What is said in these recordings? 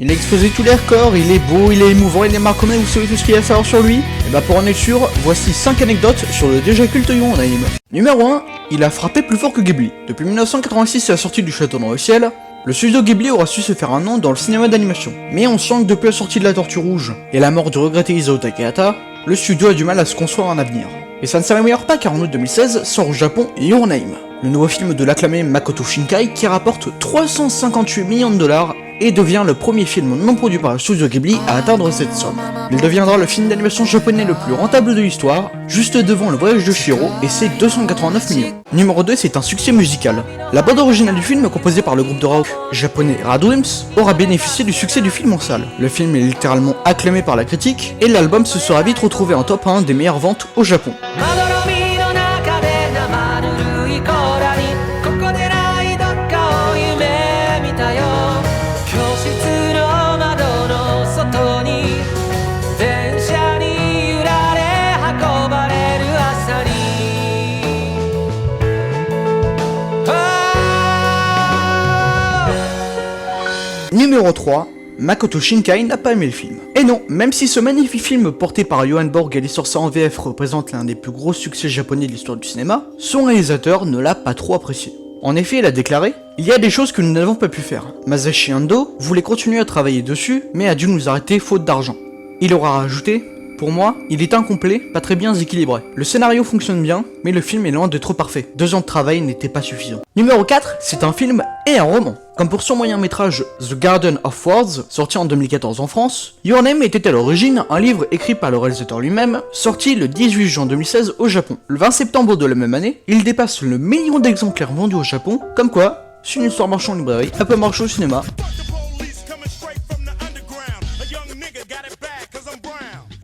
Il a explosé tous les records, il est beau, il est émouvant, il est marquant, vous savez tout ce qu'il y a à savoir sur lui? Et bah pour en être sûr, voici 5 anecdotes sur le déjà culte Your Name. Numéro 1, il a frappé plus fort que Ghibli. Depuis 1986 et la sortie du Château dans le ciel, le studio Ghibli aura su se faire un nom dans le cinéma d'animation. Mais on sent que depuis la sortie de La Tortue Rouge et la mort du regretté Isao Takahata, le studio a du mal à se construire un avenir. Et ça ne s'améliore pas car en août 2016 sort au Japon Your Name, le nouveau film de l'acclamé Makoto Shinkai qui rapporte 358 millions de dollars et devient le premier film non produit par le studio Ghibli à atteindre cette somme. Il deviendra le film d'animation japonais le plus rentable de l'histoire, juste devant Le Voyage de Chihiro et ses 289 millions. Numéro 2, c'est un succès musical. La bande originale du film, composée par le groupe de rock japonais Radwimps, aura bénéficié du succès du film en salle. Le film est littéralement acclamé par la critique, et l'album se sera vite retrouvé en top 1 des meilleures ventes au Japon. Numéro 3, Makoto Shinkai n'a pas aimé le film. Et non, même si ce magnifique film porté par Johan Borg et l'histoire en VF représente l'un des plus gros succès japonais de l'histoire du cinéma, son réalisateur ne l'a pas trop apprécié. En effet, il a déclaré « Il y a des choses que nous n'avons pas pu faire. Masashi Ando voulait continuer à travailler dessus, mais a dû nous arrêter faute d'argent. » Il aura rajouté « Pour moi, il est incomplet, pas très bien équilibré. Le scénario fonctionne bien, mais le film est loin d'être parfait. 2 ans de travail n'étaient pas suffisants. » Numéro 4, c'est un film et un roman. Comme pour son moyen métrage The Garden of Words, sorti en 2014 en France, Your Name était à l'origine un livre écrit par le réalisateur lui-même, sorti le 18 juin 2016 au Japon. Le 20 septembre de la même année, il dépasse le million d'exemplaires vendus au Japon, comme quoi, si une histoire marche en librairie, elle peut marcher au cinéma.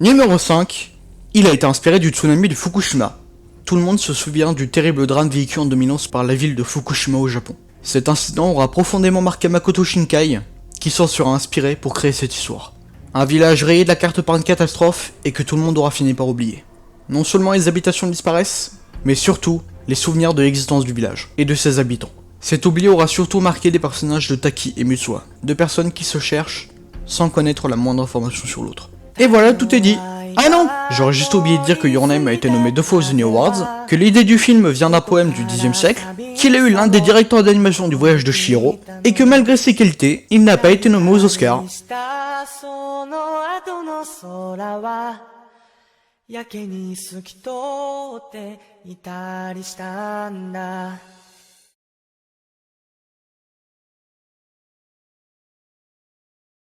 Numéro 5, il a été inspiré du tsunami de Fukushima. Tout le monde se souvient du terrible drame vécu en 2011 par la ville de Fukushima au Japon. Cet incident aura profondément marqué Makoto Shinkai, qui s'en sera inspiré pour créer cette histoire. Un village rayé de la carte par une catastrophe et que tout le monde aura fini par oublier. Non seulement les habitations disparaissent, mais surtout les souvenirs de l'existence du village et de ses habitants. Cet oubli aura surtout marqué les personnages de Taki et Mutsua, deux personnes qui se cherchent sans connaître la moindre information sur l'autre. Et voilà, tout est dit. Ah non, j'aurais juste oublié de dire que Your Name a été nommé 2 fois aux Annie Awards, que l'idée du film vient d'un poème du Xe siècle, qu'il a eu l'un des directeurs d'animation du Voyage de Chihiro, et que malgré ses qualités, il n'a pas été nommé aux Oscars.